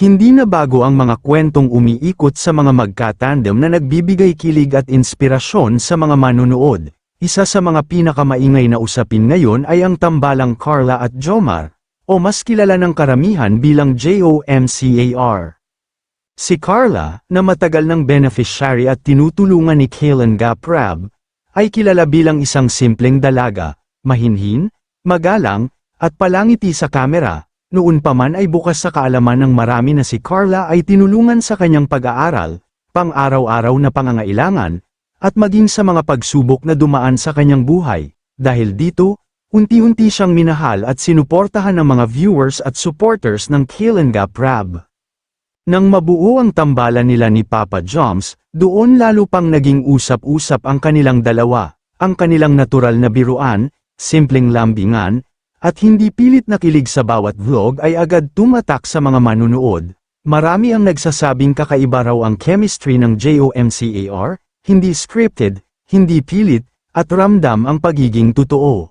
Hindi na bago ang mga kwentong umiikot sa mga magkatandem na nagbibigay kilig at inspirasyon sa mga manunood. Isa sa mga pinakamaingay na usapin ngayon ay ang tambalang Carla at Jomar, o mas kilala ng karamihan bilang JOMCAR. Si Carla, na matagal ng beneficiary at tinutulungan ni Kaylan Gaprab, ay kilala bilang isang simpleng dalaga, mahinhin, magalang, at palangiti sa kamera. Noon pa man ay bukas sa kaalaman ng marami na si Carla ay tinulungan sa kanyang pag-aaral, pang-araw-araw na pangangailangan, at maging sa mga pagsubok na dumaan sa kanyang buhay. Dahil dito, unti-unti siyang minahal at sinuportahan ng mga viewers at supporters ng Kaylan Gaprab. Nang mabuo ang tambalan nila ni Papa Joms, doon lalo pang naging usap-usap ang kanilang dalawa, ang kanilang natural na biruan, simpleng lambingan, at hindi pilit na kilig sa bawat vlog ay agad tumatak sa mga manunood. Marami ang nagsasabing kakaiba raw ang chemistry ng JOMCAR, hindi scripted, hindi pilit, at ramdam ang pagiging totoo.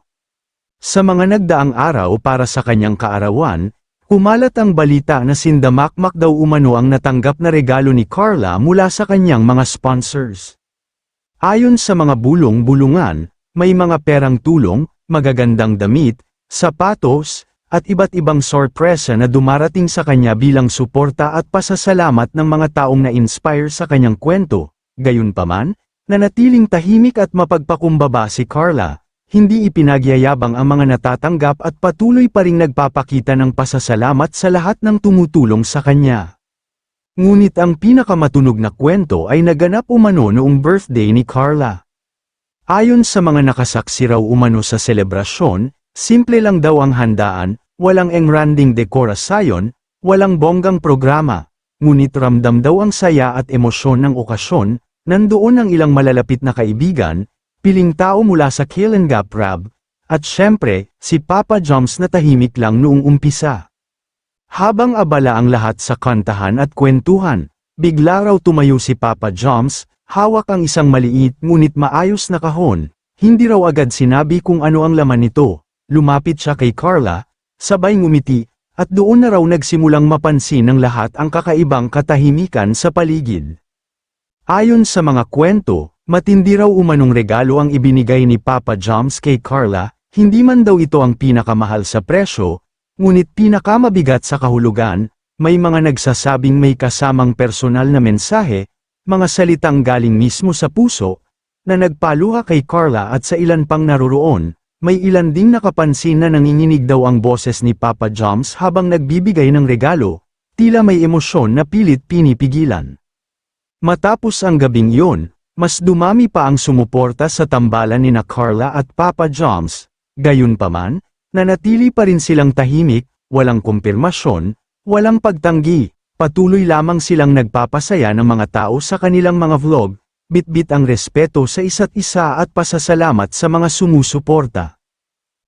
Sa mga nagdaang araw para sa kanyang kaarawan, kumalat ang balita na sindamakmak daw umano ang natanggap na regalo ni Carla mula sa kanyang mga sponsors. Ayon sa mga bulong-bulungan, may mga perang tulong, magagandang damit, sapatos, at iba't ibang sorpresa na dumarating sa kanya bilang suporta at pasasalamat ng mga taong na-inspire sa kanyang kwento. Gayunpaman, nanatiling tahimik at mapagpakumbaba si Carla, hindi ipinagyayabang ang mga natatanggap at patuloy pa ring nagpapakita ng pasasalamat sa lahat ng tumutulong sa kanya. Ngunit ang pinakamatunog na kwento ay naganap umano noong birthday ni Carla. Ayon sa mga nakasaksi raw umano sa selebrasyon, simple lang daw ang handaan, walang engranding dekorasyon, walang bonggang programa, ngunit ramdam daw ang saya at emosyon ng okasyon. Nandoon ang ilang malalapit na kaibigan, piling tao mula sa Kaylan Gaprab, at syempre, si Papa Joms na tahimik lang noong umpisa. Habang abala ang lahat sa kantahan at kwentuhan, bigla raw tumayo si Papa Joms, hawak ang isang maliit ngunit maayos na kahon. Hindi raw agad sinabi kung ano ang laman nito. Lumapit siya kay Carla, sabay ngumiti, at doon na raw nagsimulang mapansin ng lahat ang kakaibang katahimikan sa paligid. Ayon sa mga kwento, matindi raw umanong regalo ang ibinigay ni Papa Joms kay Carla, hindi man daw ito ang pinakamahal sa presyo, ngunit pinakamabigat sa kahulugan. May mga nagsasabing may kasamang personal na mensahe, mga salitang galing mismo sa puso, na nagpaluha kay Carla at sa ilan pang naroroon. May ilan ding nakapansin na nanginginig daw ang boses ni Papa Joms habang nagbibigay ng regalo, tila may emosyon na pilit pinipigilan. Matapos ang gabing yun, mas dumami pa ang sumuporta sa tambalan ni Carla at Papa Joms. Gayunpaman, nanatili pa rin silang tahimik, walang kumpirmasyon, walang pagtanggi, patuloy lamang silang nagpapasaya ng mga tao sa kanilang mga vlog. Bitbit ang respeto sa isa't isa at pasasalamat sa mga sumusuporta.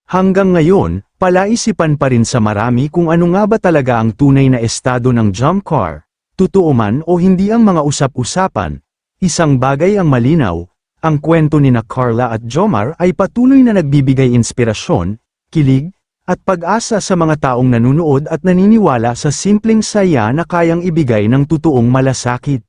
Hanggang ngayon, palaisipan pa rin sa marami kung ano nga ba talaga ang tunay na estado ng jump car. Totoo man o hindi ang mga usap-usapan, isang bagay ang malinaw, ang kwento ni Carla at Jomar ay patuloy na nagbibigay inspirasyon, kilig, at pag-asa sa mga taong nanunood at naniniwala sa simpleng saya na kayang ibigay ng totoong malasakit.